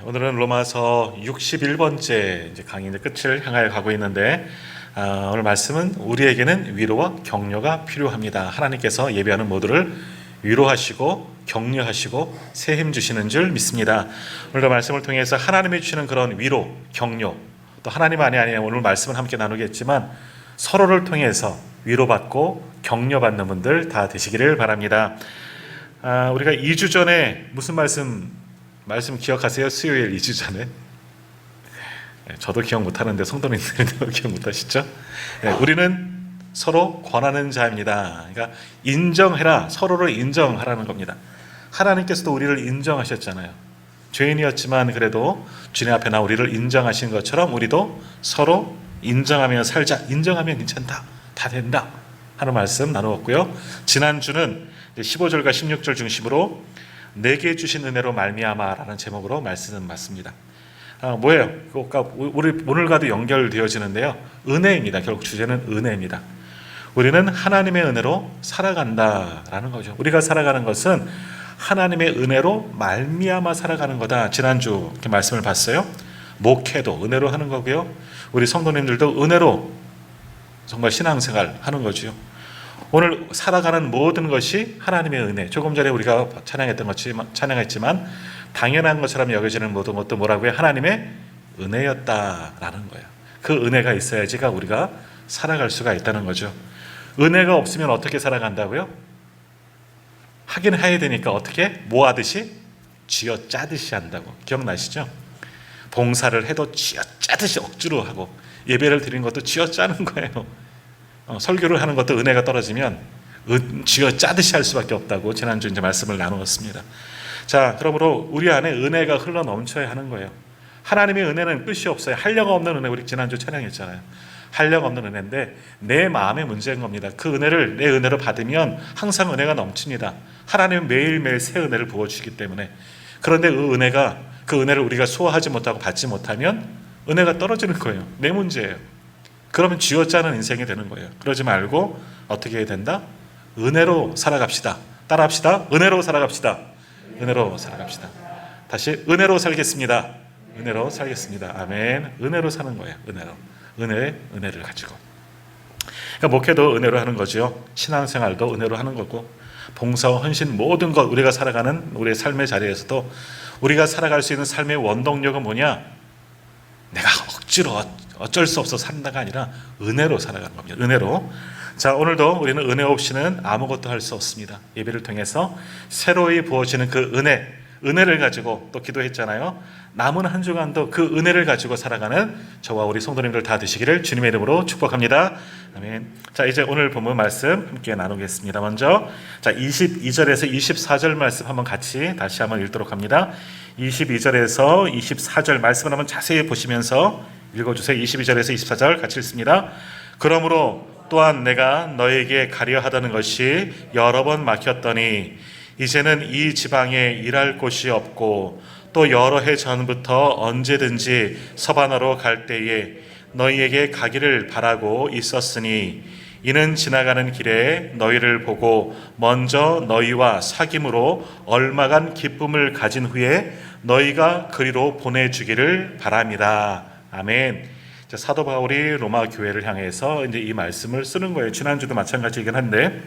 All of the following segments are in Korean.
오늘은 로마서 61번째 강의 끝을 향하여 가고 있는데, 오늘 말씀은 우리에게는 위로와 격려가 필요합니다. 하나님께서 예배하는 모두를 위로하시고 격려하시고 새 힘 주시는 줄 믿습니다. 오늘도 말씀을 통해서 하나님이 주시는 그런 위로, 격려, 또 하나님 아니에요. 오늘 말씀을 함께 나누겠지만 서로를 통해서 위로받고 격려받는 분들 다 되시기를 바랍니다. 우리가 2주 전에 무슨 말씀 기억하세요? 수요일 2주 전에. 저도 기억 못하는데 성도님들도 기억 못하시죠? 우리는 서로 권하는 자입니다. 그러니까 인정해라, 서로를 인정하라는 겁니다. 하나님께서도 우리를 인정하셨잖아요. 죄인이었지만 그래도 주님 앞에 나 우리를 인정하신 것처럼 우리도 서로 인정하며 살자. 인정하면 괜찮다, 다 된다 하는 말씀 나누었고요. 지난주는 15절과 16절 중심으로 내게 주신 은혜로 말미암아라는 제목으로 말씀은 맞습니다. 뭐예요? 우리 오늘과도 연결되어지는데요. 은혜입니다. 결국 주제는 은혜입니다. 우리는 하나님의 은혜로 살아간다라는 거죠. 우리가 살아가는 것은 하나님의 은혜로 말미암아 살아가는 거다. 지난주 이렇게 말씀을 봤어요. 목회도 은혜로 하는 거고요. 우리 성도님들도 은혜로 정말 신앙생활 하는 거죠. 오늘 살아가는 모든 것이 하나님의 은혜. 조금 전에 우리가 찬양했지만 당연한 것처럼 여겨지는 모든 것도 뭐라고요? 하나님의 은혜였다라는 거예요. 그 은혜가 있어야지가 우리가 살아갈 수가 있다는 거죠. 은혜가 없으면 어떻게 살아간다고요? 하긴 해야 되니까 어떻게? 뭐 하듯이? 쥐어 짜듯이 한다고. 기억나시죠? 봉사를 해도 쥐어 짜듯이 억지로 하고, 예배를 드리는 것도 쥐어 짜는 거예요. 설교를 하는 것도 은혜가 떨어지면 쥐어 짜듯이 할 수밖에 없다고 지난주 이제 말씀을 나누었습니다. 자, 그러므로 우리 안에 은혜가 흘러 넘쳐야 하는 거예요. 하나님의 은혜는 끝이 없어요. 한량 없는 은혜, 우리 지난주 찬양했잖아요. 한량 없는 은혜인데 내 마음의 문제인 겁니다. 그 은혜를 내 은혜로 받으면 항상 은혜가 넘칩니다. 하나님은 매일매일 새 은혜를 부어주시기 때문에. 그런데 그 은혜를 우리가 소화하지 못하고 받지 못하면 은혜가 떨어지는 거예요. 내 문제예요. 그러면 쥐어짜는 인생이 되는 거예요. 그러지 말고 어떻게 해야 된다? 은혜로 살아갑시다. 따라합시다. 은혜로 살아갑시다. 은혜로 살아갑시다. 다시 은혜로 살겠습니다. 은혜로 살겠습니다. 아멘. 은혜로 사는 거예요. 은혜로. 은혜를 가지고. 그러니까 목회도 은혜로 하는 거죠. 신앙생활도 은혜로 하는 거고, 봉사와 헌신 모든 것, 우리가 살아가는 우리의 삶의 자리에서도 우리가 살아갈 수 있는 삶의 원동력은 뭐냐? 내가 억지로 어쩔 수 없어 산다가 아니라 은혜로 살아가는 겁니다. 은혜로. 자, 오늘도 우리는 은혜 없이는 아무것도 할 수 없습니다. 예배를 통해서 새로이 부어지는 그 은혜를 가지고 또 기도했잖아요. 남은 한 주간도 그 은혜를 가지고 살아가는 저와 우리 성도님들 다 되시기를 주님의 이름으로 축복합니다. 아멘. 자, 이제 오늘 본문 말씀 함께 나누겠습니다. 먼저 22절에서 24절 말씀 한번 같이 다시 한번 읽도록 합니다. 22절에서 24절 말씀을 한번 자세히 보시면서 읽어주세요. 22절에서 24절 같이 읽습니다. 그러므로 또한 내가 너에게 가려 하다는 것이 여러 번 막혔더니 이제는 이 지방에 일할 곳이 없고 또 여러 해 전부터 언제든지 서바나로 갈 때에 너희에게 가기를 바라고 있었으니 이는 지나가는 길에 너희를 보고 먼저 너희와 사귐으로 얼마간 기쁨을 가진 후에 너희가 그리로 보내주기를 바랍니다. 아멘. 사도 바울이 로마 교회를 향해서 이제 이 말씀을 쓰는 거예요. 지난주도 마찬가지이긴 한데,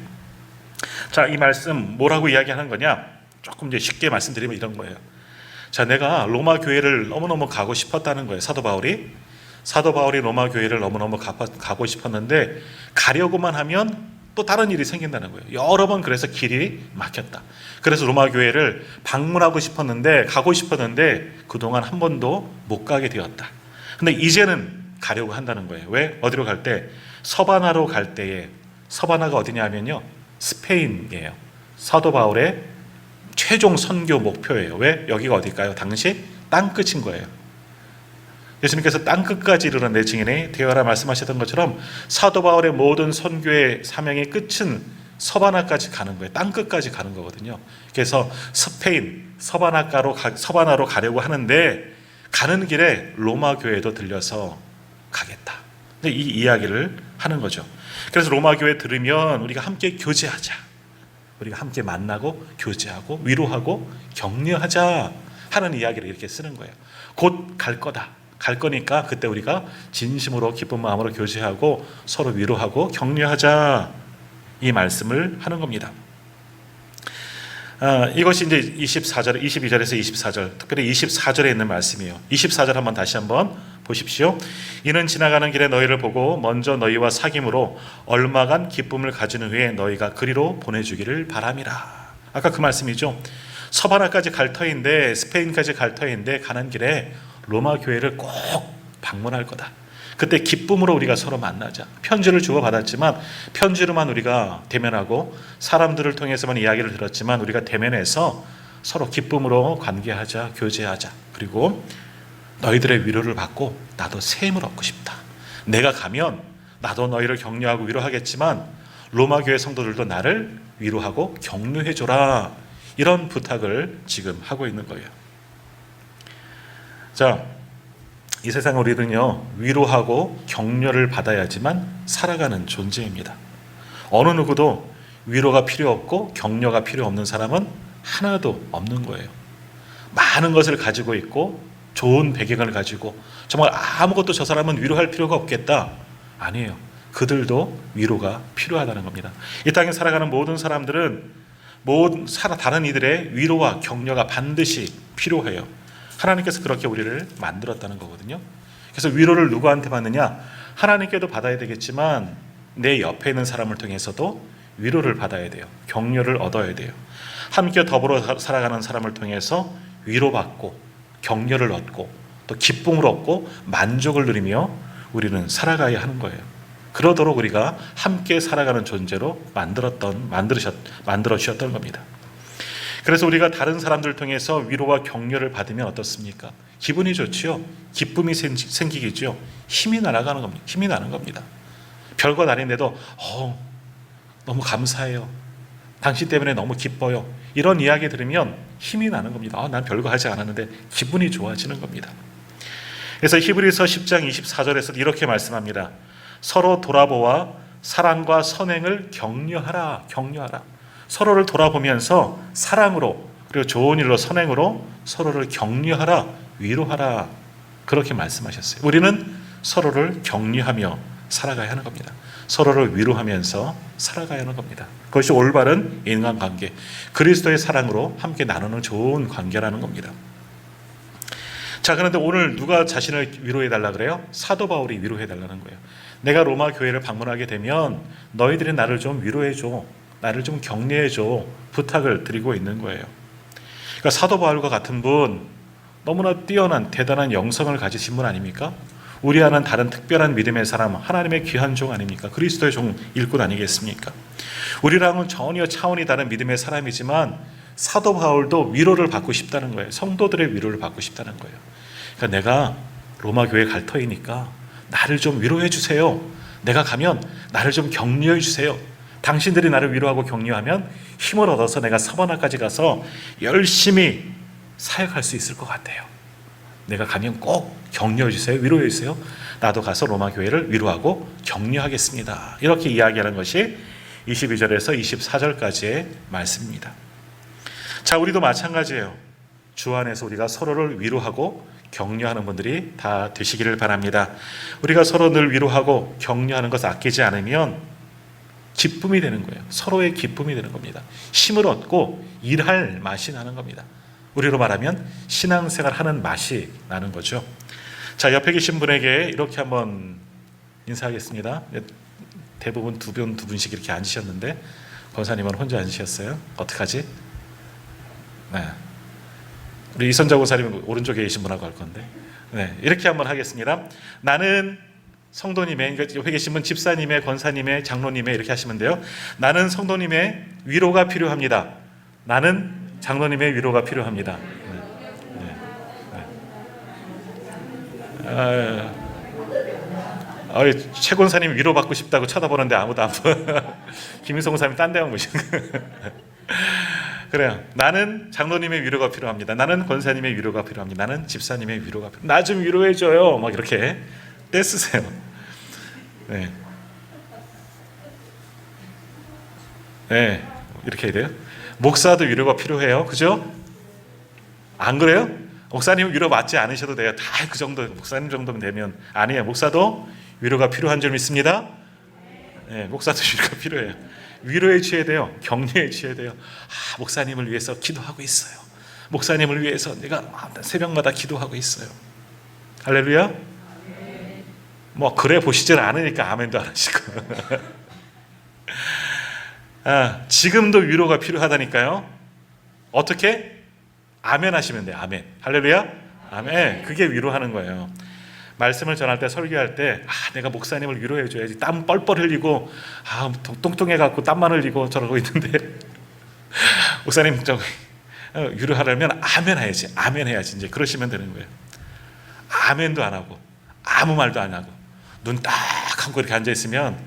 자, 이 말씀 뭐라고 이야기하는 거냐? 조금 이제 쉽게 말씀드리면 이런 거예요. 자, 내가 로마 교회를 너무너무 가고 싶었다는 거예요. 사도 바울이 로마 교회를 너무너무 가고 싶었는데 가려고만 하면 또 다른 일이 생긴다는 거예요. 여러 번 그래서 길이 막혔다. 그래서 로마 교회를 방문하고 싶었는데 가고 싶었는데 그동안 한 번도 못 가게 되었다. 근데 이제는 가려고 한다는 거예요. 왜? 어디로 갈 때? 서바나로 갈 때에, 서바나가 어디냐면요, 스페인이에요. 사도 바울의 최종 선교 목표예요. 왜? 여기가 어딜까요? 당시 땅끝인 거예요. 예수님께서 땅끝까지 이르는 내 증인이 되어라 말씀하셨던 것처럼 사도 바울의 모든 선교의 사명의 끝은 서바나까지 가는 거예요. 땅끝까지 가는 거거든요. 그래서 스페인, 서바나로 가려고 하는데 가는 길에 로마 교회도 들려서 가겠다. 이 이야기를 하는 거죠. 그래서 로마 교회 들으면 우리가 함께 교제하자. 우리가 함께 만나고 교제하고 위로하고 격려하자. 하는 이야기를 이렇게 쓰는 거예요. 곧 갈 거다. 갈 거니까 그때 우리가 진심으로 기쁜 마음으로 교제하고 서로 위로하고 격려하자, 이 말씀을 하는 겁니다. 이것이 이제 24절, 22절에서 24절, 특별히 24절에 있는 말씀이에요. 24절 한번 다시 한번 보십시오. 이는 지나가는 길에 너희를 보고 먼저 너희와 사귐으로 얼마간 기쁨을 가진 후에 너희가 그리로 보내주기를 바람이라. 아까 그 말씀이죠. 서바나까지 갈 터인데, 스페인까지 갈 터인데 가는 길에 로마 교회를 꼭 방문할 거다. 그때 기쁨으로 우리가 서로 만나자. 편지를 주고받았지만 편지로만 우리가 대면하고 사람들을 통해서만 이야기를 들었지만 우리가 대면해서 서로 기쁨으로 관계하자, 교제하자. 그리고 너희들의 위로를 받고 나도 셈을 얻고 싶다. 내가 가면 나도 너희를 격려하고 위로하겠지만 로마 교회 성도들도 나를 위로하고 격려해줘라. 이런 부탁을 지금 하고 있는 거예요. 자, 이 세상 우리는요, 위로하고 격려를 받아야지만 살아가는 존재입니다. 어느 누구도 위로가 필요 없고 격려가 필요 없는 사람은 하나도 없는 거예요. 많은 것을 가지고 있고 좋은 배경을 가지고 정말 아무것도 저 사람은 위로할 필요가 없겠다. 아니에요. 그들도 위로가 필요하다는 겁니다. 이 땅에 살아가는 모든 사람들은 다른 이들의 위로와 격려가 반드시 필요해요. 하나님께서 그렇게 우리를 만들었다는 거거든요. 그래서 위로를 누구한테 받느냐? 하나님께도 받아야 되겠지만 내 옆에 있는 사람을 통해서도 위로를 받아야 돼요. 격려를 얻어야 돼요. 함께 더불어 살아가는 사람을 통해서 위로받고 격려를 얻고 또 기쁨을 얻고 만족을 누리며 우리는 살아가야 하는 거예요. 그러도록 우리가 함께 살아가는 존재로 만들어 주셨던 겁니다. 그래서 우리가 다른 사람들 통해서 위로와 격려를 받으면 어떻습니까? 기분이 좋지요. 기쁨이 생기겠죠. 힘이 나는 겁니다. 별것 아닌데도 너무 감사해요. 당신 때문에 너무 기뻐요. 이런 이야기 들으면 힘이 나는 겁니다. 난 별거 하지 않았는데 기분이 좋아지는 겁니다. 그래서 히브리서 10장 24절에서 이렇게 말씀합니다. 서로 돌아보아 사랑과 선행을 격려하라. 서로를 돌아보면서 사랑으로 그리고 좋은 일로 선행으로 서로를 격려하라, 위로하라, 그렇게 말씀하셨어요. 우리는 서로를 격려하며 살아가야 하는 겁니다. 서로를 위로하면서 살아가야 하는 겁니다. 그것이 올바른 인간관계, 그리스도의 사랑으로 함께 나누는 좋은 관계라는 겁니다. 자, 그런데 오늘 누가 자신을 위로해달라 그래요? 사도 바울이 위로해달라는 거예요. 내가 로마 교회를 방문하게 되면 너희들이 나를 좀 위로해줘, 나를 좀 격려해줘, 부탁을 드리고 있는 거예요. 그러니까 사도 바울과 같은 분, 너무나 뛰어난 대단한 영성을 가지신 분 아닙니까? 우리와는 다른 특별한 믿음의 사람, 하나님의 귀한 종 아닙니까? 그리스도의 종 일꾼 아니겠습니까? 우리랑은 전혀 차원이 다른 믿음의 사람이지만 사도 바울도 위로를 받고 싶다는 거예요. 성도들의 위로를 받고 싶다는 거예요. 그러니까 내가 로마 교회 갈 터이니까 나를 좀 위로해 주세요. 내가 가면 나를 좀 격려해 주세요. 당신들이 나를 위로하고 격려하면 힘을 얻어서 내가 서바나까지 가서 열심히 사역할 수 있을 것 같아요. 내가 가면 꼭 격려해 주세요. 위로해 주세요. 나도 가서 로마 교회를 위로하고 격려하겠습니다. 이렇게 이야기하는 것이 22절에서 24절까지의 말씀입니다. 자, 우리도 마찬가지예요. 주 안에서 우리가 서로를 위로하고 격려하는 분들이 다 되시기를 바랍니다. 우리가 서로 늘 위로하고 격려하는 것을 아끼지 않으면 기쁨이 되는 거예요. 서로의 기쁨이 되는 겁니다. 힘을 얻고 일할 맛이 나는 겁니다. 우리로 말하면 신앙생활 하는 맛이 나는 거죠. 자, 옆에 계신 분에게 이렇게 한번 인사하겠습니다. 대부분 두 분씩 이렇게 앉으셨는데 권사님은 혼자 앉으셨어요. 어떡하지? 네. 우리 이선자 권사님 오른쪽에 계신 분하고 할 건데, 네, 이렇게 한번 하겠습니다. 나는 성도님의, 옆에 계신 분 집사님의, 권사님의, 장로님의, 이렇게 하시면 돼요. 나는 성도님의 위로가 필요합니다. 나는 장로님의 위로가 필요합니다. 최 권사님 위로받고 싶다고 쳐다보는데 아무도 안 보여. 김희성 권사님 딴 데만 보시는 거예요. 그래요. 나는 장로님의 위로가 필요합니다. 나는 권사님의 위로가 필요합니다. 나는 집사님의 위로가 필요합니다. 나 좀 위로해줘요. 막 이렇게 떼쓰세요. 네. 네. 이렇게 해야 돼요. 목사도 위로가 필요해요. 그죠? 안 그래요? 목사님 위로 받지 않으셔도 돼요. 다 그 정도, 목사님 정도면 되면. 아니에요. 목사도 위로가 필요한 줄 믿습니다. 네, 목사도 위로가 필요해요. 위로해 주셔야 돼요. 격려해 주셔야 돼요. 목사님을 위해서 기도하고 있어요. 목사님을 위해서 내가 새벽마다 기도하고 있어요. 할렐루야. 뭐 그래 보시질 않으니까 아멘도 안 하시고. 지금도 위로가 필요하다니까요. 어떻게? 아멘 하시면 돼요. 아멘. 할렐루야. 아멘. 그게 위로하는 거예요. 말씀을 전할 때, 설교할 때, 내가 목사님을 위로해 줘야지. 땀 뻘뻘 흘리고, 똥똥해 갖고 땀만 흘리고 저러고 있는데, 목사님 좀 위로하려면 아멘 해야지. 아멘 해야지. 이제 그러시면 되는 거예요. 아멘도 안 하고, 아무 말도 안 하고, 눈 딱 감고 이렇게 앉아 있으면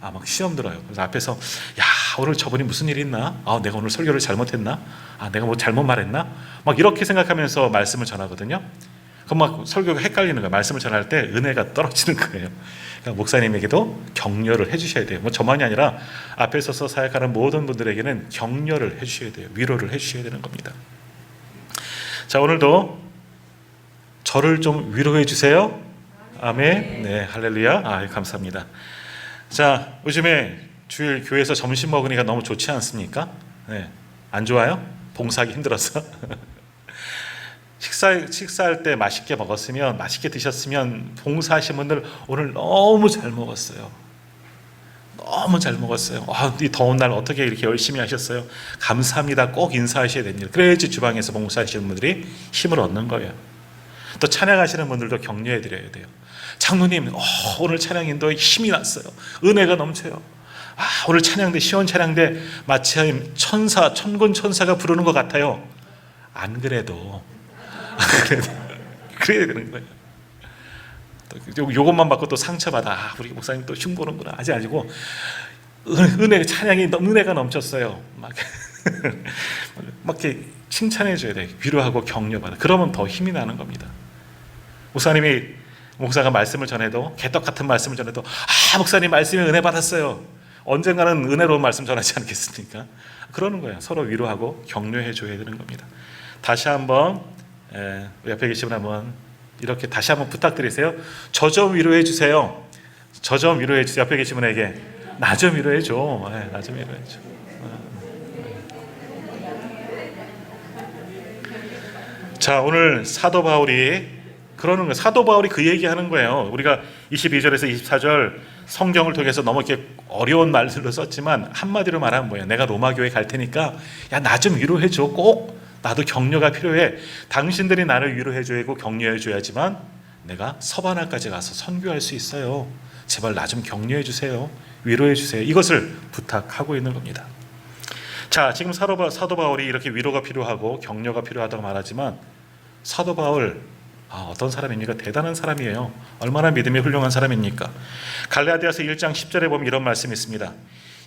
막 시험 들어요. 그래서 앞에서 오늘 저분이 무슨 일이 있나? 내가 오늘 설교를 잘못했나? 내가 뭐 잘못 말했나? 막 이렇게 생각하면서 말씀을 전하거든요. 그럼 막 설교가 헷갈리는 거예요. 말씀을 전할 때 은혜가 떨어지는 거예요. 그러니까 목사님에게도 격려를 해주셔야 돼요. 뭐 저만이 아니라 앞에 서서 사역하는 모든 분들에게는 격려를 해주셔야 돼요. 위로를 해주셔야 되는 겁니다. 자, 오늘도 저를 좀 위로해 주세요. 아멘. 네, 할렐루야. 감사합니다. 자, 요즘에 주일 교회에서 점심 먹으니까 너무 좋지 않습니까? 네, 안 좋아요? 봉사하기 힘들어서. 식사할 때 맛있게 먹었으면, 맛있게 드셨으면 봉사하신 분들 오늘 너무 잘 먹었어요. 너무 잘 먹었어요. 이 더운 날 어떻게 이렇게 열심히 하셨어요? 감사합니다. 꼭 인사하셔야 됩니다. 그래야지 주방에서 봉사하시는 분들이 힘을 얻는 거예요. 또 찬양하시는 분들도 격려해 드려야 돼요. 장로님, 오늘 찬양인도 힘이 났어요. 은혜가 넘쳐요. 오늘 찬양대, 시원 찬양대 마치 천군 천사가 부르는 것 같아요. 안 그래도 그래야 되는 거예요. 요것만 받고 또 상처받아. 우리 목사님 또 흉보는구나 하지 아니고, 찬양이 은혜가 넘쳤어요. 막 이렇게 칭찬해 줘야 돼. 위로하고 격려받아. 그러면 더 힘이 나는 겁니다. 목사가 말씀을 전해도, 개떡 같은 말씀을 전해도, 목사님 말씀에 은혜 받았어요. 언젠가는 은혜로운 말씀 전하지 않겠습니까? 그러는 거예요. 서로 위로하고 격려해 줘야 되는 겁니다. 다시 한번 옆에 계신 분 한번 이렇게 다시 한번 부탁드리세요. 저 좀 위로해 주세요. 저 좀 위로해 주세요. 옆에 계신 분에게 나 좀 위로해 줘. 나 좀 위로해 줘. 자, 오늘 사도 바울이 그러는 거예요. 사도 바울이 그 얘기하는 거예요. 우리가 22절에서 24절 성경을 통해서 너무 이렇게 어려운 말들로 썼지만 한마디로 말하면 뭐예요? 내가 로마 교회 갈 테니까 나 좀 위로해 줘. 꼭 나도 격려가 필요해. 당신들이 나를 위로해 줘야고 격려해 줘야지만 내가 서바나까지 가서 선교할 수 있어요. 제발 나 좀 격려해 주세요. 위로해 주세요. 이것을 부탁하고 있는 겁니다. 자, 지금 사도 바울이 이렇게 위로가 필요하고 격려가 필요하다고 말하지만 사도 바울 어떤 사람입니까? 대단한 사람이에요. 얼마나 믿음이 훌륭한 사람입니까? 갈라디아서 1장 10절에 보면 이런 말씀이 있습니다.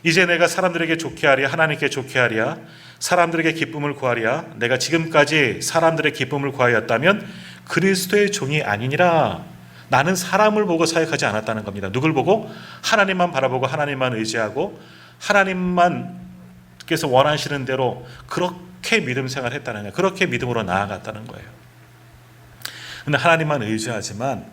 이제 내가 사람들에게 좋게 하랴 하나님께 좋게 하랴 사람들에게 기쁨을 구하랴 내가 지금까지 사람들의 기쁨을 구하였다면 그리스도의 종이 아니니라. 나는 사람을 보고 사역하지 않았다는 겁니다. 누굴 보고? 하나님만 바라보고 하나님만 의지하고 하나님만께서 원하시는 대로 그렇게 믿음 생활을 했다는 거예요. 그렇게 믿음으로 나아갔다는 거예요. 근데 하나님만 의지하지만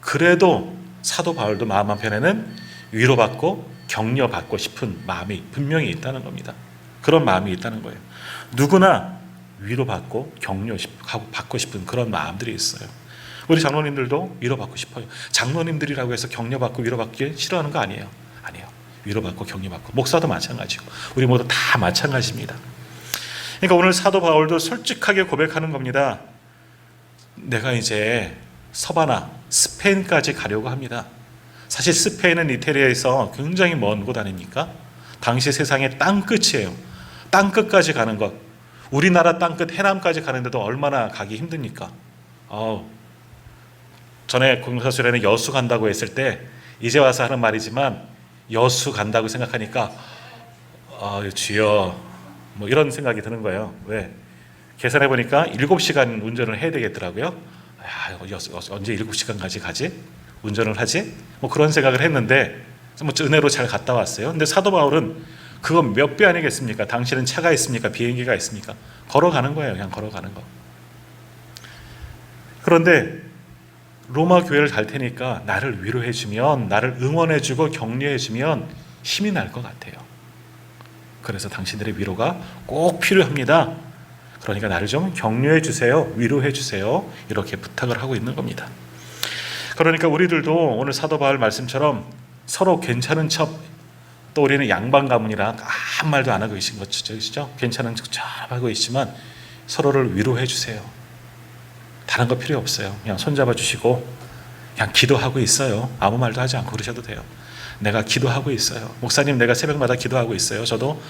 그래도 사도 바울도 마음 한편에는 위로받고 격려받고 싶은 마음이 분명히 있다는 겁니다. 그런 마음이 있다는 거예요. 누구나 위로받고 격려받고 싶은 그런 마음들이 있어요. 우리 장로님들도 위로받고 싶어요. 장로님들이라고 해서 격려받고 위로받기 싫어하는 거 아니에요. 아니에요. 위로받고 격려받고 목사도 마찬가지고 우리 모두 다 마찬가지입니다. 그러니까 오늘 사도 바울도 솔직하게 고백하는 겁니다. 내가 이제 서바나 스페인까지 가려고 합니다. 사실 스페인은 이태리에서 굉장히 먼 곳 아닙니까? 당시 세상의 땅끝이에요. 땅끝까지 가는 것. 우리나라 땅끝 해남까지 가는데도 얼마나 가기 힘듭니까? 전에 공사수련회 여수 간다고 했을 때 이제 와서 하는 말이지만 여수 간다고 생각하니까 주여 뭐 이런 생각이 드는 거예요. 왜? 계산해 보니까 7시간 운전을 해야 되겠더라고요. 언제 7시간까지 가지? 운전을 하지? 뭐 그런 생각을 했는데 뭐 은혜로 잘 갔다 왔어요. 근데 사도 바울은 그거 몇 배 아니겠습니까? 당신은 차가 있습니까? 비행기가 있습니까? 걸어가는 거예요. 그냥 걸어가는 거. 그런데 로마 교회를 갈 테니까 나를 위로해주면, 나를 응원해주고 격려해주면 힘이 날 것 같아요. 그래서 당신들의 위로가 꼭 필요합니다. 그러니까 나를 좀 격려해 주세요. 위로해 주세요. 이렇게 부탁을 하고 있는 겁니다. 그러니까 우리들도 오늘 사도 바울 말씀처럼 서로 괜찮은 척, 또 우리는 양반 가문이라 아무 말도 안 하고 계신 것이죠. 괜찮은 척 하고 있지만 서로를 위로해 주세요. 다른 거 필요 없어요. 그냥 손잡아 주시고 그냥 기도하고 있어요. 아무 말도 하지 않고 그러셔도 돼요. 내가 기도하고 있어요. 목사님, 내가 새벽마다 기도하고 있어요. 저도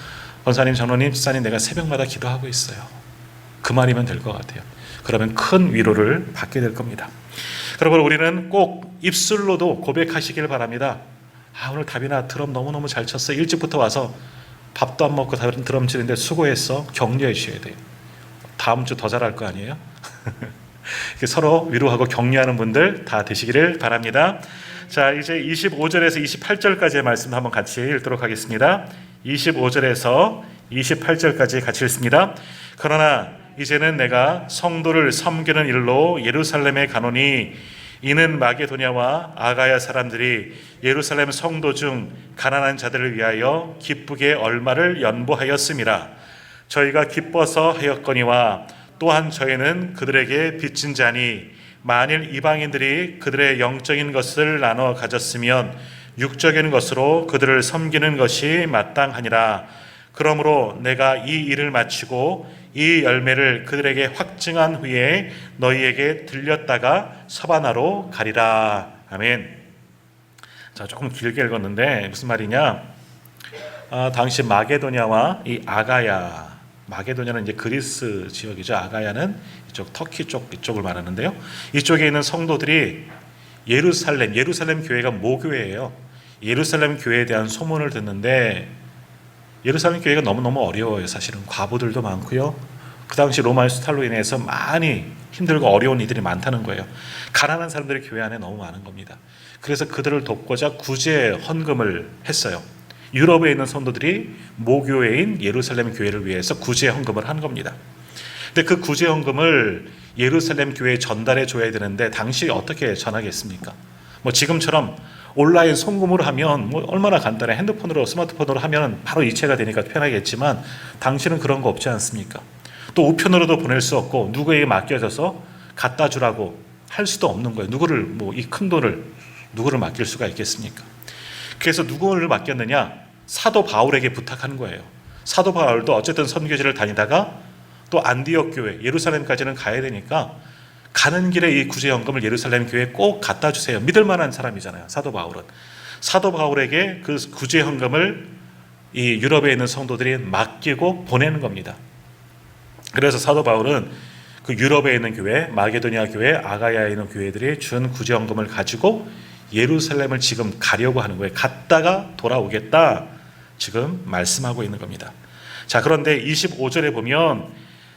권사님, 장로님, 집사님, 내가 새벽마다 기도하고 있어요. 그 말이면 될 것 같아요. 그러면 큰 위로를 받게 될 겁니다. 여러분, 우리는 꼭 입술로도 고백하시길 바랍니다. 오늘 다빈아 드럼 너무너무 잘 쳤어. 일찍부터 와서 밥도 안 먹고 드럼 치는데 수고했어. 격려해 주셔야 돼요. 다음 주 더 잘할 거 아니에요? 서로 위로하고 격려하는 분들 다 되시기를 바랍니다. 자, 이제 25절에서 28절까지의 말씀 한번 같이 읽도록 하겠습니다. 25절에서 28절까지 같이 읽습니다. 그러나 이제는 내가 성도를 섬기는 일로 예루살렘에 가노니 이는 마게도냐와 아가야 사람들이 예루살렘 성도 중 가난한 자들을 위하여 기쁘게 얼마를 연보하였음이라. 저희가 기뻐서 하였거니와 또한 저희는 그들에게 빚진 자니 만일 이방인들이 그들의 영적인 것을 나눠 가졌으면 육적인 것으로 그들을 섬기는 것이 마땅하니라. 그러므로 내가 이 일을 마치고 이 열매를 그들에게 확증한 후에 너희에게 들렸다가 서바나로 가리라. 아멘. 자, 조금 길게 읽었는데 무슨 말이냐? 당시 마게도냐와 이 아가야, 마게도냐는 이제 그리스 지역이죠. 아가야는 이쪽 터키 이쪽을 말하는데요. 이쪽에 있는 성도들이 예루살렘 교회가 모교회예요. 예루살렘 교회에 대한 소문을 듣는데 예루살렘 교회가 너무너무 어려워요. 사실은 과부들도 많고요. 그 당시 로마의 수탈로 인해서 많이 힘들고 어려운 이들이 많다는 거예요. 가난한 사람들이 교회 안에 너무 많은 겁니다. 그래서 그들을 돕고자 구제 헌금을 했어요. 유럽에 있는 성도들이 모교회인 예루살렘 교회를 위해서 구제 헌금을 한 겁니다. 근데 그 구제 헌금을 예루살렘 교회에 전달해 줘야 되는데 당시 어떻게 전하겠습니까? 지금처럼 온라인 송금으로 하면 얼마나 간단해. 핸드폰으로, 스마트폰으로 하면 바로 이체가 되니까 편하겠지만 당시는 그런 거 없지 않습니까? 또 우편으로도 보낼 수 없고 누구에게 맡겨져서 갖다 주라고 할 수도 없는 거예요. 누구를 이 큰 돈을 누구를 맡길 수가 있겠습니까? 그래서 누구를 맡겼느냐? 사도 바울에게 부탁한 거예요. 사도 바울도 어쨌든 선교지를 다니다가 또 안디옥 교회, 예루살렘까지는 가야 되니까 가는 길에 이 구제헌금을 예루살렘 교회에 꼭 갖다 주세요. 믿을 만한 사람이잖아요. 사도 바울은. 사도 바울에게 그 구제헌금을 이 유럽에 있는 성도들이 맡기고 보내는 겁니다. 그래서 사도 바울은 그 유럽에 있는 교회, 마게도니아 교회, 아가야에 있는 교회들이 준 구제헌금을 가지고 예루살렘을 지금 가려고 하는 거예요. 갔다가 돌아오겠다 지금 말씀하고 있는 겁니다. 자, 그런데 25절에 보면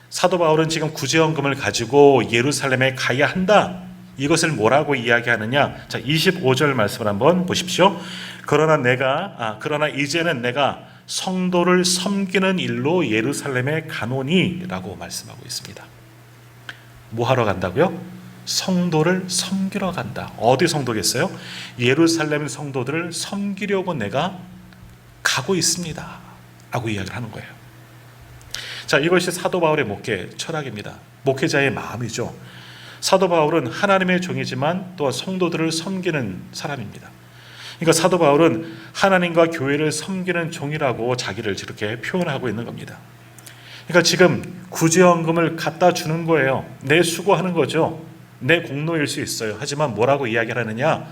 사도 바울은 지금 구제헌금을 가지고 예루살렘에 가야 한다. 이것을 뭐라고 이야기하느냐? 자, 25절 말씀을 한번 보십시오. 그러나 이제는 내가 성도를 섬기는 일로 예루살렘에 가노니 라고 말씀하고 있습니다. 뭐 하러 간다고요? 성도를 섬기러 간다. 어디 성도겠어요? 예루살렘 성도들을 섬기려고 내가 가고 있습니다 라고 이야기를 하는 거예요. 자, 이것이 사도 바울의 목회 철학입니다. 목회자의 마음이죠. 사도 바울은 하나님의 종이지만 또 성도들을 섬기는 사람입니다. 그러니까 사도 바울은 하나님과 교회를 섬기는 종이라고 자기를 이렇게 표현하고 있는 겁니다. 그러니까 지금 구제헌금을 갖다 주는 거예요. 내 수고하는 거죠. 내 공로일 수 있어요. 하지만 뭐라고 이야기를 하느냐?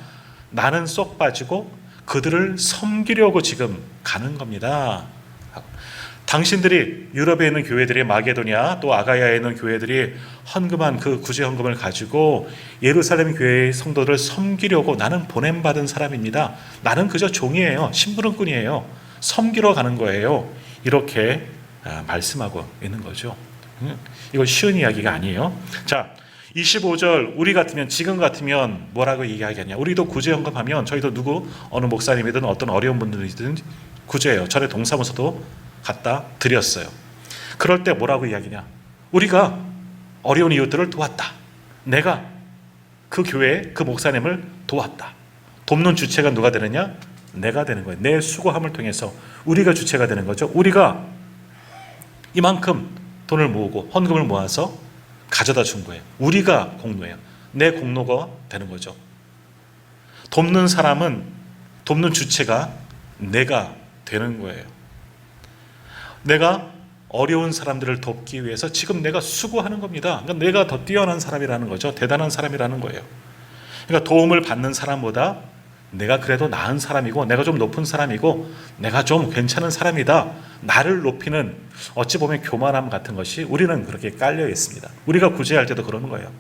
나는 쏙 빠지고 그들을 섬기려고 지금 가는 겁니다. 당신들이 유럽에 있는 교회들이 마게도냐 또 아가야에 있는 교회들이 헌금한 그 구제헌금을 가지고 예루살렘 교회의 성도들을 섬기려고 나는 보냄받은 사람입니다. 나는 그저 종이에요. 심부름꾼이에요. 섬기러 가는 거예요. 이렇게 말씀하고 있는 거죠. 이거 쉬운 이야기가 아니에요. 자, 25절 우리 같으면 지금 같으면 뭐라고 이야기하냐? 우리도 구제헌금 하면 저희도 어느 목사님이든 어떤 어려운 분들이든 구제해요. 전에 동사무소도 갖다 드렸어요. 그럴 때 뭐라고 이야기냐? 우리가 어려운 이웃들을 도왔다. 내가 그 교회 그 목사님을 도왔다. 돕는 주체가 누가 되느냐? 내가 되는 거예요. 내 수고함을 통해서 우리가 주체가 되는 거죠. 우리가 이만큼 돈을 모으고 헌금을 모아서 가져다 준 거예요. 우리가 공로예요. 내 공로가 되는 거죠. 돕는 사람은, 돕는 주체가 내가 되는 거예요. 내가 어려운 사람들을 돕기 위해서 지금 내가 수고하는 겁니다. 그러니까 내가 더 뛰어난 사람이라는 거죠. 대단한 사람이라는 거예요. 그러니까 도움을 받는 사람보다 내가 그래도 나은 사람이고, 내가 좀 높은 사람이고, 내가 좀 괜찮은 사람이다, 나를 높이는 어찌 보면 교만함 같은 것이 우리는 그렇게 깔려 있습니다. 우리가 구제할 때도 그러는 거예요.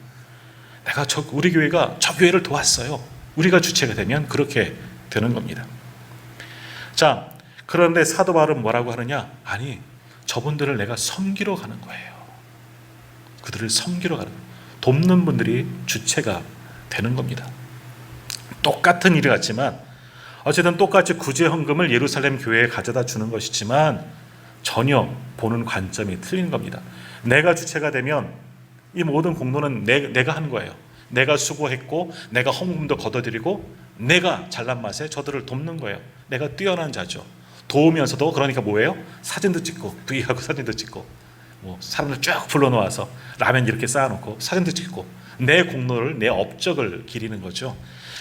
내가 우리 교회가 저 교회를 도왔어요. 우리가 주체가 되면 그렇게 되는 겁니다. 자, 그런데 사도 바울은 뭐라고 하느냐? 아니, 저분들을 내가 섬기러 가는 거예요. 그들을 섬기러 가는 거예요. 돕는 분들이 주체가 되는 겁니다. 똑같은 일 같지만, 어쨌든 똑같이 구제 헌금을 예루살렘 교회에 가져다 주는 것이지만 전혀 보는 관점이 틀린 겁니다. 내가 주체가 되면 이 모든 공로는 내가 한 거예요. 내가 수고했고, 내가 헌금도 걷어들이고, 내가 잘난 맛에 저들을 돕는 거예요. 내가 뛰어난 자죠. 도우면서도, 그러니까 뭐예요? 사진도 찍고, 부위하고 사진도 찍고, 사람들 쭉 불러놓아서 라면 이렇게 쌓아놓고 사진도 찍고, 내 공로를, 내 업적을 기리는 거죠.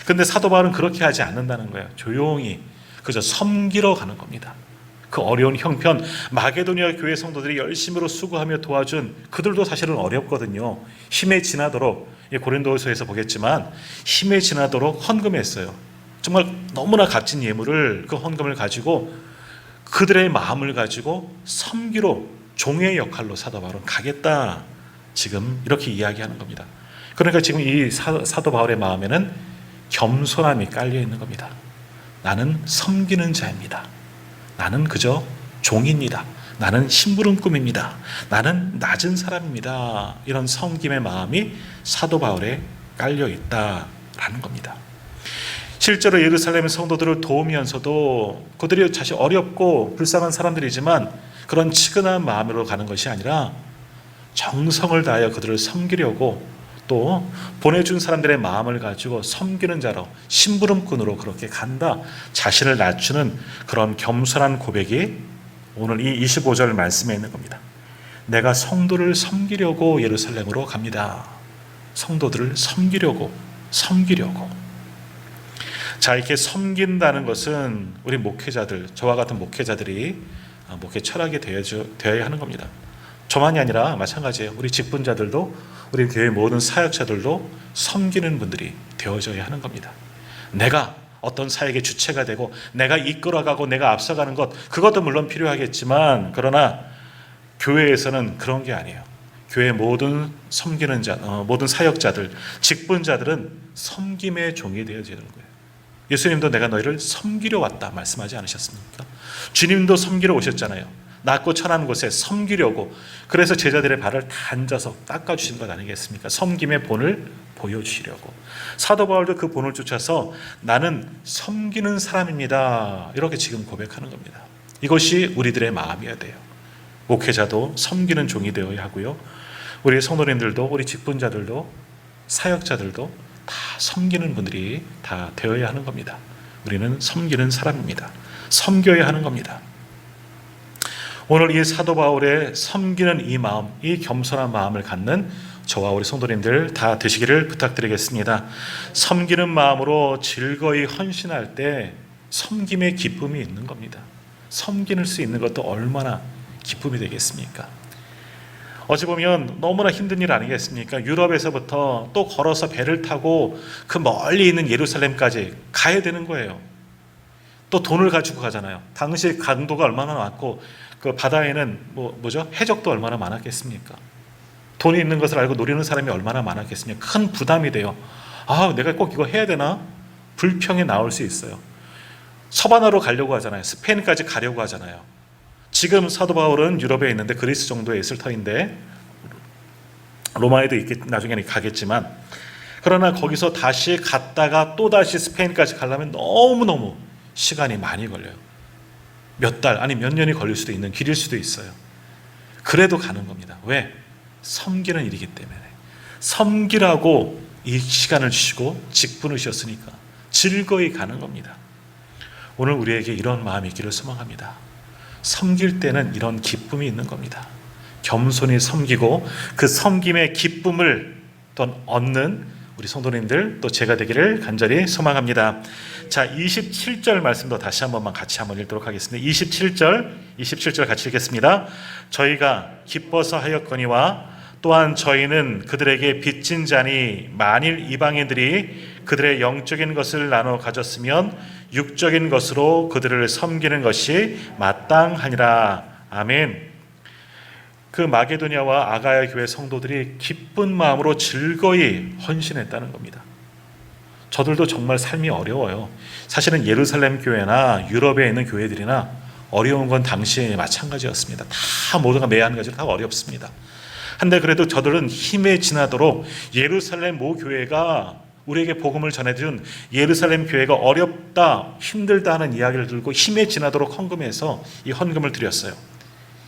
근데 사도 바울은 그렇게 하지 않는다는 거예요. 조용히 그저 섬기러 가는 겁니다. 그 어려운 형편, 마게도니아 교회 성도들이 열심으로 수고하며 도와준 그들도 사실은 어렵거든요. 힘에 지나도록, 고린도서에서 보겠지만 힘에 지나도록 헌금했어요. 정말 너무나 값진 예물을, 그 헌금을 가지고 그들의 마음을 가지고 섬기러, 종의 역할로 사도 바울은 가겠다, 지금 이렇게 이야기하는 겁니다. 그러니까 지금 이 사도 바울의 마음에는 겸손함이 깔려 있는 겁니다. 나는 섬기는 자입니다. 나는 그저 종입니다. 나는 심부름꾼입니다. 나는 낮은 사람입니다. 이런 섬김의 마음이 사도 바울에 깔려 있다라는 겁니다. 실제로 예루살렘 성도들을 도우면서도 그들이 사실 어렵고 불쌍한 사람들이지만 그런 치근한 마음으로 가는 것이 아니라 정성을 다하여 그들을 섬기려고, 또 보내준 사람들의 마음을 가지고 섬기는 자로, 심부름꾼으로 그렇게 간다, 자신을 낮추는 그런 겸손한 고백이 오늘 이 25절 말씀에 있는 겁니다. 내가 성도를 섬기려고 예루살렘으로 갑니다. 성도들을 섬기려고. 자, 이렇게 섬긴다는 것은 우리 목회자들, 저와 같은 목회자들이 목회 철학이 되어야 하는 겁니다. 저만이 아니라 마찬가지예요. 우리 직분자들도, 우리 교회 모든 사역자들도 섬기는 분들이 되어져야 하는 겁니다. 내가 어떤 사역의 주체가 되고 내가 이끌어가고 내가 앞서가는 것, 그것도 물론 필요하겠지만, 그러나 교회에서는 그런 게 아니에요. 교회 모든 섬기는 자, 모든 사역자들, 직분자들은 섬김의 종이 되어지는 거예요. 예수님도 내가 너희를 섬기려 왔다 말씀하지 않으셨습니까? 주님도 섬기러 오셨잖아요. 낮고 천한 곳에 섬기려고. 그래서 제자들의 발을 다 앉아서 닦아주신 것 아니겠습니까? 섬김의 본을 보여주시려고. 사도 바울도 그 본을 쫓아서 나는 섬기는 사람입니다, 이렇게 지금 고백하는 겁니다. 이것이 우리들의 마음이어야 돼요. 목회자도 섬기는 종이 되어야 하고요, 우리 성도님들도, 우리 직분자들도, 사역자들도 다 섬기는 분들이 다 되어야 하는 겁니다. 우리는 섬기는 사람입니다. 섬겨야 하는 겁니다. 오늘 이 사도 바울의 섬기는 이 마음, 이 겸손한 마음을 갖는 저와 우리 성도님들 다 되시기를 부탁드리겠습니다. 섬기는 마음으로 즐거이 헌신할 때 섬김의 기쁨이 있는 겁니다. 섬길 수 있는 것도 얼마나 기쁨이 되겠습니까? 어찌 보면 너무나 힘든 일 아니겠습니까? 유럽에서부터 또 걸어서 배를 타고 그 멀리 있는 예루살렘까지 가야 되는 거예요. 또 돈을 가지고 가잖아요. 당시 강도가 얼마나 많고 그 바다에는 해적도 얼마나 많았겠습니까? 돈이 있는 것을 알고 노리는 사람이 얼마나 많았겠습니까? 큰 부담이 돼요. 내가 꼭 이거 해야 되나? 불평이 나올 수 있어요. 서바나로 가려고 하잖아요. 스페인까지 가려고 하잖아요. 지금 사도 바울은 유럽에 있는데 그리스 정도에 있을 터인데, 로마에도 나중에는 가겠지만, 그러나 거기서 다시 갔다가 또 다시 스페인까지 가려면 너무너무 시간이 많이 걸려요. 몇 달, 아니 몇 년이 걸릴 수도 있는 길일 수도 있어요. 그래도 가는 겁니다. 왜? 섬기는 일이기 때문에. 섬기라고 이 시간을 주시고 직분을 주셨으니까 즐거이 가는 겁니다. 오늘 우리에게 이런 마음이 있기를 소망합니다. 섬길 때는 이런 기쁨이 있는 겁니다. 겸손히 섬기고 그 섬김의 기쁨을 또 얻는 우리 성도님들 또 제가 되기를 간절히 소망합니다. 자, 27절 말씀도 다시 한 번만 같이 한번 읽도록 하겠습니다. 27절 같이 읽겠습니다. 저희가 기뻐서 하였거니와 또한 저희는 그들에게 빚진 자니 만일 이방인들이 그들의 영적인 것을 나눠 가졌으면 육적인 것으로 그들을 섬기는 것이 마땅하니라. 아멘. 그 마게도냐와 아가야 교회 성도들이 기쁜 마음으로 즐거이 헌신했다는 겁니다. 저들도 정말 삶이 어려워요. 사실은 예루살렘 교회나 유럽에 있는 교회들이나 어려운 건 당시에 마찬가지였습니다. 다 모두가 매한가지로 다 어렵습니다. 한데 그래도 저들은 힘에 지나도록 예루살렘 모 교회가 우리에게 복음을 전해준 예루살렘 교회가 어렵다, 힘들다 하는 이야기를 들고 힘에 지나도록 헌금해서 이 헌금을 드렸어요.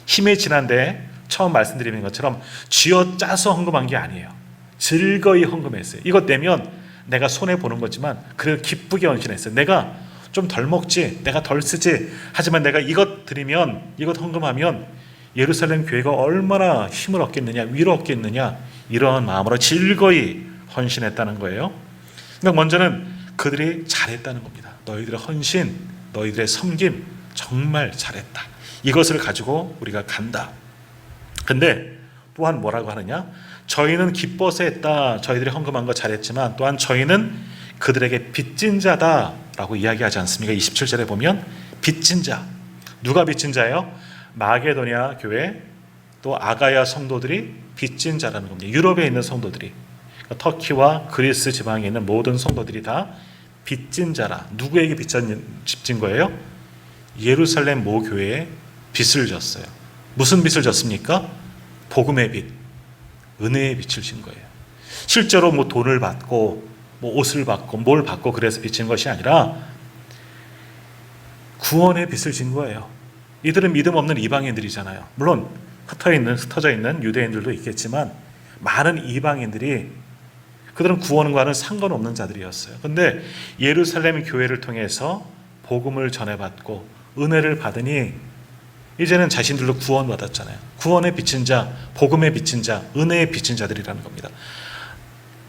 힘에 지난데 처음 말씀드린 것처럼 쥐어짜서 헌금한 게 아니에요. 즐거이 헌금했어요. 이것 내면 내가 손해보는 거지만 그래도 기쁘게 헌신했어요. 내가 좀 덜 먹지, 내가 덜 쓰지, 하지만 내가 이것 드리면, 이것 헌금하면 예루살렘 교회가 얼마나 힘을 얻겠느냐, 위로 얻겠느냐, 이런 마음으로 즐거이 헌신했다는 거예요. 그러니까 먼저는 그들이 잘했다는 겁니다. 너희들의 헌신, 너희들의 섬김 정말 잘했다. 이것을 가지고 우리가 간다. 근데 또한 뭐라고 하느냐? 저희는 기뻐서 했다. 저희들이 헌금한 거 잘했지만 또한 저희는 그들에게 빚진 자다라고 이야기하지 않습니까? 27절에 보면 빚진 자. 누가 빚진 자예요? 마게도냐 교회 또 아가야 성도들이 빚진 자라는 겁니다. 유럽에 있는 성도들이, 터키와 그리스 지방에 있는 모든 성도들이 다 빚진 자라. 누구에게 빚진 거예요? 예루살렘 모 교회에 빚을 졌어요. 무슨 빚을 졌습니까? 복음의 빚, 은혜의 빚을 진 거예요. 실제로 뭐 돈을 받고 뭐 옷을 받고 뭘 받고 그래서 빚진 것이 아니라 구원의 빚을 진 거예요. 이들은 믿음 없는 이방인들이잖아요. 물론 흩어져 있는 유대인들도 있겠지만 많은 이방인들이 그들은 구원과는 상관없는 자들이었어요. 그런데 예루살렘 교회를 통해서 복음을 전해받고 은혜를 받으니 이제는 자신들도 구원받았잖아요. 구원의 빚진 자, 복음의 빚진 자, 은혜의 빚진 자들이라는 겁니다.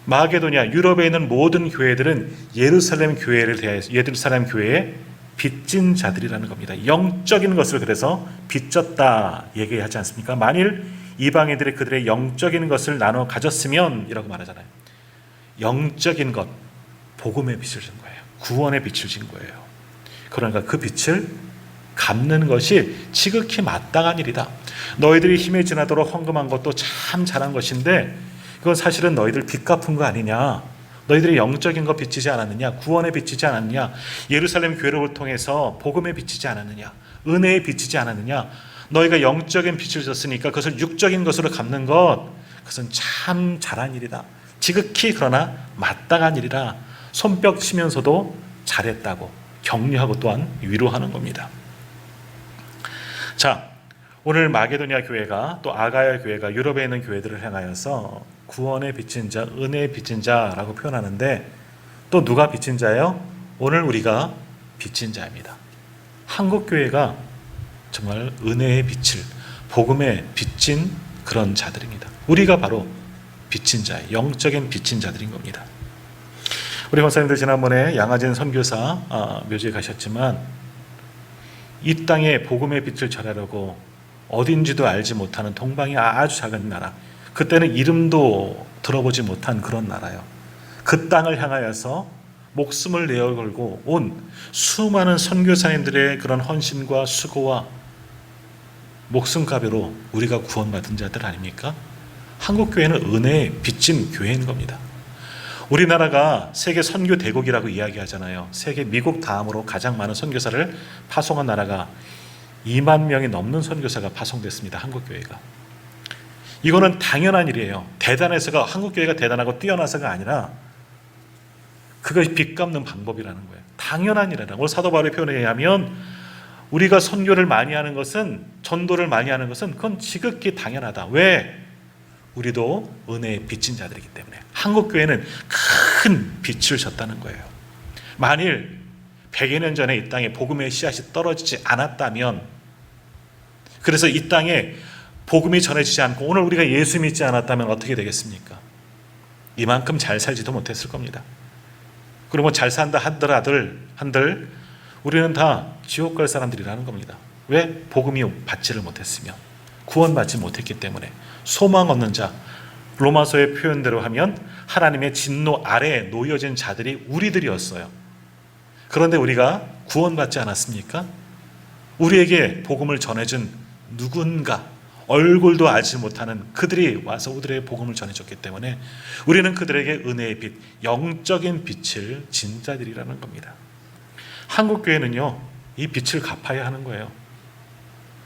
마게도냐, 유럽에 있는 모든 교회들은 예루살렘 교회를 대해서 예루살렘 교회에 빚진 자들이라는 겁니다. 영적인 것을 그래서 빚졌다 얘기하지 않습니까? 만일 이방인들이 그들의 영적인 것을 나눠 가졌으면 이라고 말하잖아요. 영적인 것, 복음의 빚을 진 거예요. 구원의 빚을 진 거예요. 그러니까 그 빚을 갚는 것이 지극히 마땅한 일이다. 너희들이 힘에 지나도록 헌금한 것도 참 잘한 것인데 그건 사실은 너희들 빚 갚은 거 아니냐. 너희들이 영적인 거 빚지지 않았느냐, 구원에 빚지지 않았느냐, 예루살렘 교회를 통해서 복음에 빚지지 않았느냐, 은혜에 빚지지 않았느냐. 너희가 영적인 빚을 졌으니까 그것을 육적인 것으로 갚는 것, 그것은 참 잘한 일이다. 지극히 그러나 마땅한 일이라 손뼉 치면서도 잘했다고 격려하고 또한 위로하는 겁니다. 자, 오늘 마게도냐 교회가 또 아가야 교회가 유럽에 있는 교회들을 향하여서 구원의 빚진 자, 은혜의 빚진 자라고 표현하는데 또 누가 빚진 자예요? 오늘 우리가 빚진 자입니다. 한국 교회가 정말 은혜의 빚을, 복음의 빚진 그런 자들입니다. 우리가 바로 빚진 자예요. 영적인 빚진 자들인 겁니다. 우리 권사님들 지난번에 양아진 선교사 묘지에 가셨지만 이 땅에 복음의 빛을 전하려고 어딘지도 알지 못하는 동방이 아주 작은 나라, 그때는 이름도 들어보지 못한 그런 나라요. 그 땅을 향하여서 목숨을 내어 걸고 온 수많은 선교사님들의 그런 헌신과 수고와 목숨값으로 우리가 구원받은 자들 아닙니까? 한국교회는 은혜에 빚진 교회인 겁니다. 우리나라가 세계 선교 대국이라고 이야기하잖아요. 세계 미국 다음으로 가장 많은 선교사를 파송한 나라가 2만 명이 넘는 선교사가 파송됐습니다. 한국교회가. 이거는 당연한 일이에요. 대단해서가, 한국교회가 대단하고 뛰어나서가 아니라 그것이 빚 갚는 방법이라는 거예요. 당연한 일이라는. 오늘 사도 바울의 표현에 의하면 우리가 선교를 많이 하는 것은, 전도를 많이 하는 것은 그건 지극히 당연하다. 왜? 우리도 은혜의 빚진 자들이기 때문에 한국교회는 큰 빛을 졌다는 거예요. 만일 100여 년 전에 이 땅에 복음의 씨앗이 떨어지지 않았다면, 그래서 이 땅에 복음이 전해지지 않고 오늘 우리가 예수 믿지 않았다면 어떻게 되겠습니까? 이만큼 잘 살지도 못했을 겁니다. 그리고 잘 산다 한들 우리는 다 지옥 갈 사람들이라는 겁니다. 왜? 복음이 받지를 못했으면, 구원받지 못했기 때문에. 소망 없는 자, 로마서의 표현대로 하면 하나님의 진노 아래에 놓여진 자들이 우리들이었어요. 그런데 우리가 구원받지 않았습니까? 우리에게 복음을 전해준 누군가, 얼굴도 알지 못하는 그들이 와서 우리에게 복음을 전해줬기 때문에 우리는 그들에게 은혜의 빛, 영적인 빛을 진 자들이라는 겁니다. 한국교회는요, 이 빛을 갚아야 하는 거예요.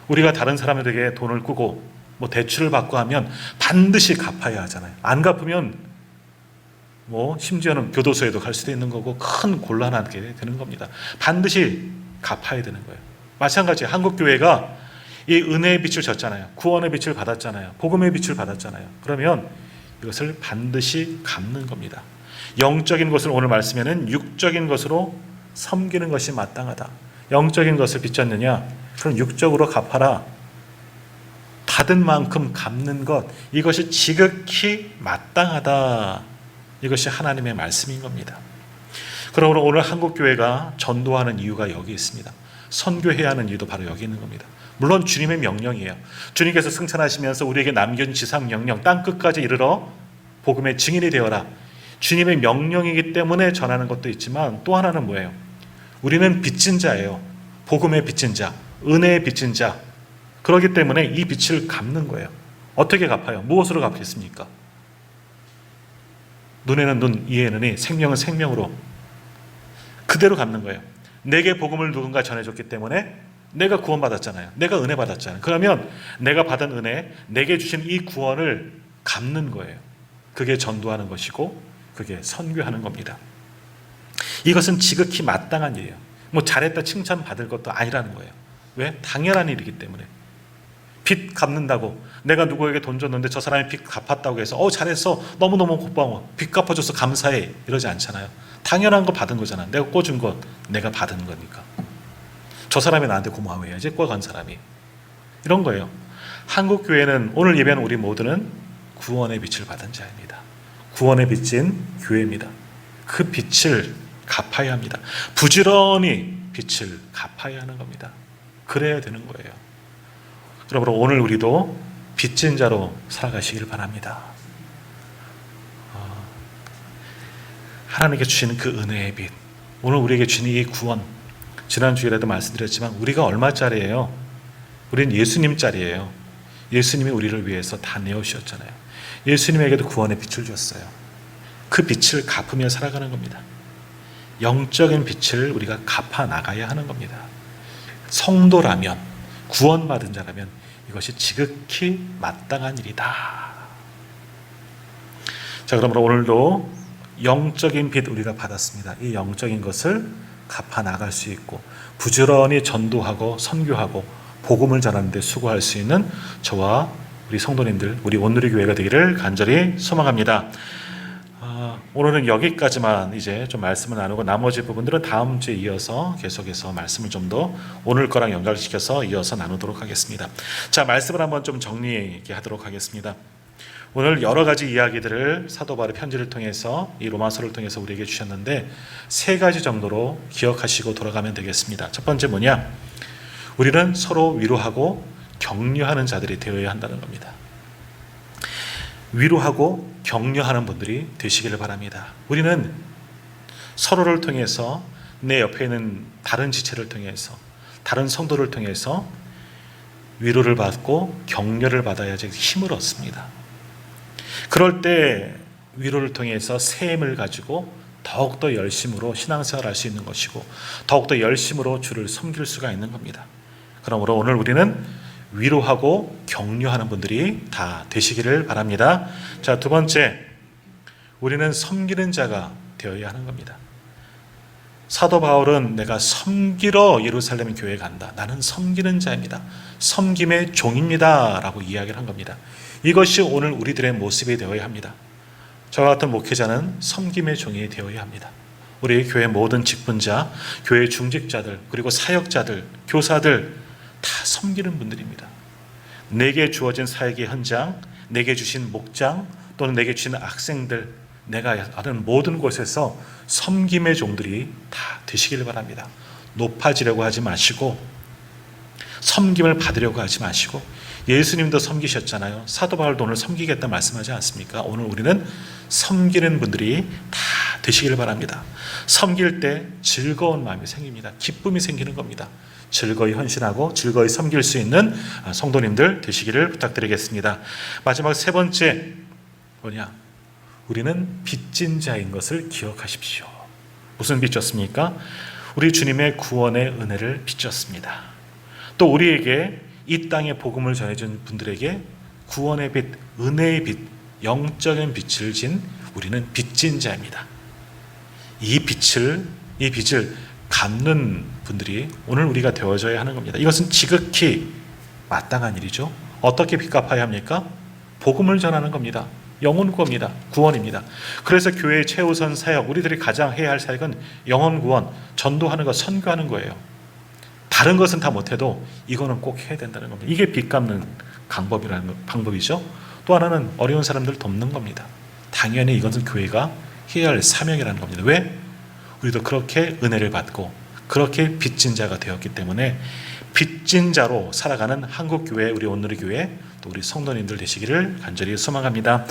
우리가 다른 사람들에게 돈을 꾸고 대출을 받고 하면 반드시 갚아야 하잖아요. 안 갚으면 심지어는 교도소에도 갈 수도 있는 거고 큰 곤란하게 되는 겁니다. 반드시 갚아야 되는 거예요. 마찬가지 한국교회가 이 은혜의 빛을 졌잖아요. 구원의 빛을 받았잖아요. 복음의 빛을 받았잖아요. 그러면 이것을 반드시 갚는 겁니다. 영적인 것을 오늘 말씀에는 육적인 것으로 섬기는 것이 마땅하다. 영적인 것을 빚졌느냐? 그럼 육적으로 갚아라. 받은 만큼 갚는 것, 이것이 지극히 마땅하다. 이것이 하나님의 말씀인 겁니다. 그러므로 오늘 한국교회가 전도하는 이유가 여기 있습니다. 선교해야 하는 이유도 바로 여기 있는 겁니다. 물론 주님의 명령이에요. 주님께서 승천하시면서 우리에게 남겨준 지상 명령, 땅끝까지 이르러 복음의 증인이 되어라. 주님의 명령이기 때문에 전하는 것도 있지만 또 하나는 뭐예요? 우리는 빚진 자예요. 복음의 빚진 자, 은혜의 빚진 자. 그렇기 때문에 이 빚을 갚는 거예요. 어떻게 갚아요? 무엇으로 갚겠습니까? 눈에는 눈, 이에는 이, 생명은 생명으로 그대로 갚는 거예요. 내게 복음을 누군가 전해줬기 때문에 내가 구원받았잖아요. 내가 은혜 받았잖아요. 그러면 내가 받은 은혜, 내게 주신 이 구원을 갚는 거예요. 그게 전도하는 것이고 그게 선교하는 겁니다. 이것은 지극히 마땅한 일이에요. 잘했다 칭찬받을 것도 아니라는 거예요. 왜? 당연한 일이기 때문에. 빚 갚는다고, 내가 누구에게 돈 줬는데 저 사람이 빚 갚았다고 해서 잘했어, 너무너무 고마워, 빚 갚아줘서 감사해, 이러지 않잖아요. 당연한 거 받은 거잖아. 내가 꿔준 것, 내가 받은 거니까. 저 사람이 나한테 고마워해야지, 꿔간 사람이. 이런 거예요. 한국교회는, 오늘 예배하는 우리 모두는 구원의 빛을 받은 자입니다. 구원의 빛인 교회입니다. 그 빛을 갚아야 합니다. 부지런히 빛을 갚아야 하는 겁니다. 그래야 되는 거예요. 그러므로 오늘 우리도 빚진 자로 살아가시기를 바랍니다. 하나님께 주시는 그 은혜의 빛, 오늘 우리에게 주시는 이 구원, 지난주에라도 말씀드렸지만 우리가 얼마짜리예요? 우리는 예수님짜리예요. 예수님이 우리를 위해서 다 내어주셨잖아요. 예수님에게도 구원의 빛을 주었어요. 그 빛을 갚으며 살아가는 겁니다. 영적인 빛을 우리가 갚아 나가야 하는 겁니다. 성도라면, 구원받은 자라면 이것이 지극히 마땅한 일이다. 자, 그러므로 오늘도 영적인 빛 우리가 받았습니다. 이 영적인 것을 갚아 나갈 수 있고 부지런히 전도하고 선교하고 복음을 전하는 데 수고할 수 있는 저와 우리 성도님들, 우리 온누리 교회가 되기를 간절히 소망합니다. 오늘은 여기까지만 이제 좀 말씀을 나누고 나머지 부분들은 다음 주에 이어서 계속해서 말씀을 좀 더 오늘 거랑 연결시켜서 이어서 나누도록 하겠습니다. 자, 말씀을 한번 좀 정리하도록 하겠습니다. 오늘 여러 가지 이야기들을 사도 바울의 편지를 통해서, 이 로마서를 통해서 우리에게 주셨는데 세 가지 정도로 기억하시고 돌아가면 되겠습니다. 첫 번째 뭐냐? 우리는 서로 위로하고 격려하는 자들이 되어야 한다는 겁니다. 위로하고 격려하는 분들이 되시기를 바랍니다. 우리는 서로를 통해서, 내 옆에 있는 다른 지체를 통해서, 다른 성도를 통해서 위로를 받고 격려를 받아야지 힘을 얻습니다. 그럴 때 위로를 통해서 새 힘을 가지고 더욱더 열심으로 신앙생활을 할 수 있는 것이고 더욱더 열심으로 주를 섬길 수가 있는 겁니다. 그러므로 오늘 우리는 위로하고 격려하는 분들이 다 되시기를 바랍니다. 자, 두 번째, 우리는 섬기는 자가 되어야 하는 겁니다. 사도 바울은 내가 섬기러 예루살렘 교회에 간다. 나는 섬기는 자입니다. 섬김의 종입니다. 라고 이야기를 한 겁니다. 이것이 오늘 우리들의 모습이 되어야 합니다. 저와 같은 목회자는 섬김의 종이 되어야 합니다. 우리 교회 모든 직분자, 교회 중직자들, 그리고 사역자들, 교사들 다 섬기는 분들입니다. 내게 주어진 사역의 현장, 내게 주신 목장 또는 내게 주신 학생들, 내가 아는 모든 곳에서 섬김의 종들이 다 되시길 바랍니다. 높아지려고 하지 마시고 섬김을 받으려고 하지 마시고 예수님도 섬기셨잖아요. 사도 바울도 오늘 섬기겠다 말씀하지 않습니까? 오늘 우리는 섬기는 분들이 다 되시길 바랍니다. 섬길 때 즐거운 마음이 생깁니다. 기쁨이 생기는 겁니다. 즐거이 헌신하고 즐거이 섬길 수 있는 성도님들 되시기를 부탁드리겠습니다. 마지막 세 번째 뭐냐? 우리는 빚진 자인 것을 기억하십시오. 무슨 빚 졌습니까? 우리 주님의 구원의 은혜를 빚졌습니다. 또 우리에게 이 땅의 복음을 전해준 분들에게 구원의 빚, 은혜의 빚, 영적인 빚을 진 우리는 빚진 자입니다. 이 빚을 갚는 분들이 오늘 우리가 되어져야 하는 겁니다. 이것은 지극히 마땅한 일이죠. 어떻게 빚 갚아야 합니까? 복음을 전하는 겁니다. 영혼 구원입니다. 구원입니다. 그래서 교회의 최우선 사역, 우리들이 가장 해야 할 사역은 영혼 구원, 전도하는 것, 선교하는 거예요. 다른 것은 다 못해도 이거는 꼭 해야 된다는 겁니다. 이게 빚 갚는 방법이죠. 또 하나는 어려운 사람들 돕는 겁니다. 당연히 이것은 교회가 해야 할 사명이라는 겁니다. 왜? 우리도 그렇게 은혜를 받고 그렇게 빚진 자가 되었기 때문에 빚진 자로 살아가는 한국교회, 우리 온누리 교회, 또 우리 성도님들 되시기를 간절히 소망합니다.